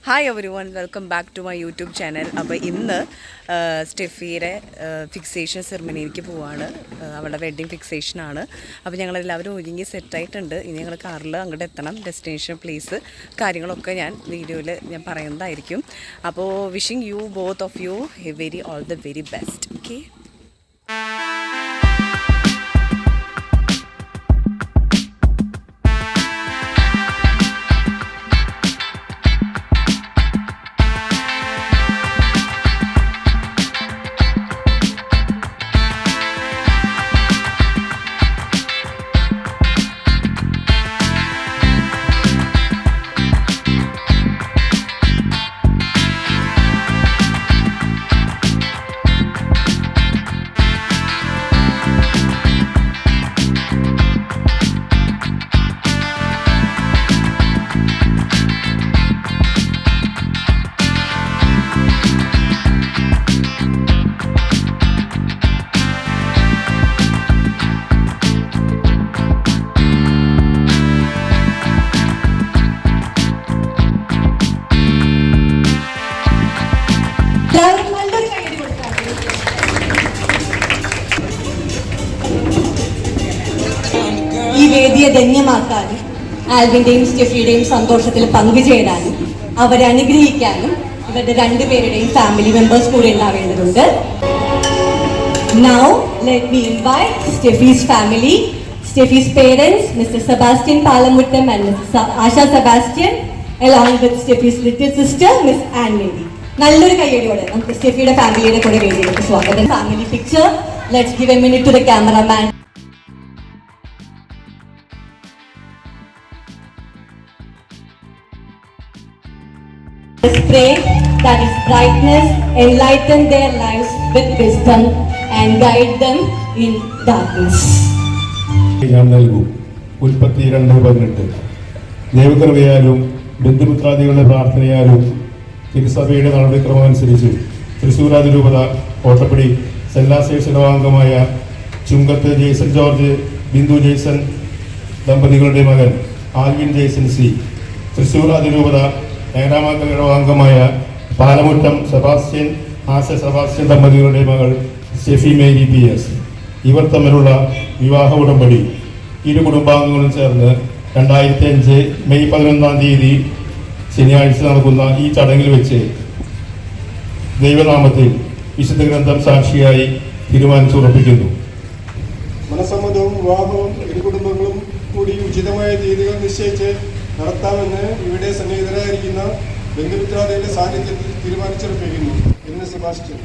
Hi everyone, welcome back to my YouTube channel. അപ്പോൾ ഇന്ന് സ്റ്റെഫിയുടെ fixation സെറിമണിയിലേക്ക് പോവാണ്. അവളുടെ വെഡ്ഡിങ് ഫിക്സേഷനാണ്. അപ്പോൾ ഞങ്ങളെല്ലാവരും ഒരുങ്ങി സെറ്റായിട്ടുണ്ട്. ഇനി ഞങ്ങൾ കാറിൽ അങ്ങോട്ട് എത്തണം. ഡെസ്റ്റിനേഷൻ പ്ലേസ് കാര്യങ്ങളൊക്കെ ഞാൻ വീഡിയോയിൽ ഞാൻ പറയുന്നതായിരിക്കും. അപ്പോൾ wishing you both of you very all the very best. Okay. ഈ വേദിയെ ധന്യമാക്കാനും ആൽവിന്റെയും സ്റ്റെഫിയുടെയും സന്തോഷത്തിൽ പങ്കുചേരാനും അവരെ അനുഗ്രഹിക്കാനും ഇവരുടെ രണ്ടുപേരുടെയും ഫാമിലി മെമ്പേഴ്സ് കൂടെ ഉണ്ടാവേണ്ടതുണ്ട്. Now let me invite Steffi's family, Steffi's parents, Mr. Sebastian Palamuttam and Mrs. Asha Sebastian, along with Steffi's little sister, Miss Anne Mary. നല്ലൊരു കയ്യടിയോടെ നമുക്ക് സ്റ്റെഫിയുടെ ഫാമിലിയുടെ കൂടെ വേദിയിലേക്ക് സ്വാഗതം. Family picture. Let's give a minute to the cameraman. Let's pray that His brightness enlighten their lives with wisdom and guide them in darkness. ഞാൻ നൽകും. ഉൽപ്പത്തി 2:18. ദൈവകൃപയാലും ബന്ധുമിത്രാദികളുടെ പ്രാർത്ഥനയാലും തിരുസഭയുടെ നടപടിക്രമമനുസരിച്ച് തൃശ്ശൂർ അതിരൂപത കോട്ടപ്പടി സെന്റ് ലാസേഴ്സ് ഇടവാംഗമായ ചുങ്കത്ത് ജെയ്സൺ ജോർജ് ബിന്ദു ജെയ്സൺ ദമ്പതികളുടെ മകൻ ആൽവിൻ ജെയ്സൺ സി, തൃശ്ശൂർ അതിരൂപത ഏഴാമംഗല ഇടവാംഗമായ Palamuttam Sebastian ആശ Sebastian ദമ്പതികളുടെ മകൾ സ്റ്റെഫി മേരി PS ഇവർ തമ്മിലുള്ള വിവാഹ ഉടമ്പടി ഇരു കുടുംബാംഗങ്ങളും ചേർന്ന് 2005 മെയ് 11 ശനിയാഴ്ച നടക്കുന്ന ഈ ചടങ്ങിൽ വെച്ച് ദൈവനാമത്തിൽ വിശുദ്ധ ഗ്രന്ഥം സാക്ഷിയായി തീരുമാനിച്ചുറപ്പിക്കുന്നു. മനസമ്മതവും വിവാഹവും ഇരു കുടുംബങ്ങളും കൂടി ഉചിതമായ തീയതികൾ നിശ്ചയിച്ച് നടത്താമെന്ന് ഇവിടെ സന്നിഹിതരായിരിക്കുന്ന ബന്ധുമിത്രാദികളുടെ സാന്നിധ്യത്തിൽ തീരുമാനിച്ചുറപ്പിക്കുന്നു. എന്ന് സെബാസ്റ്റ്യൻ.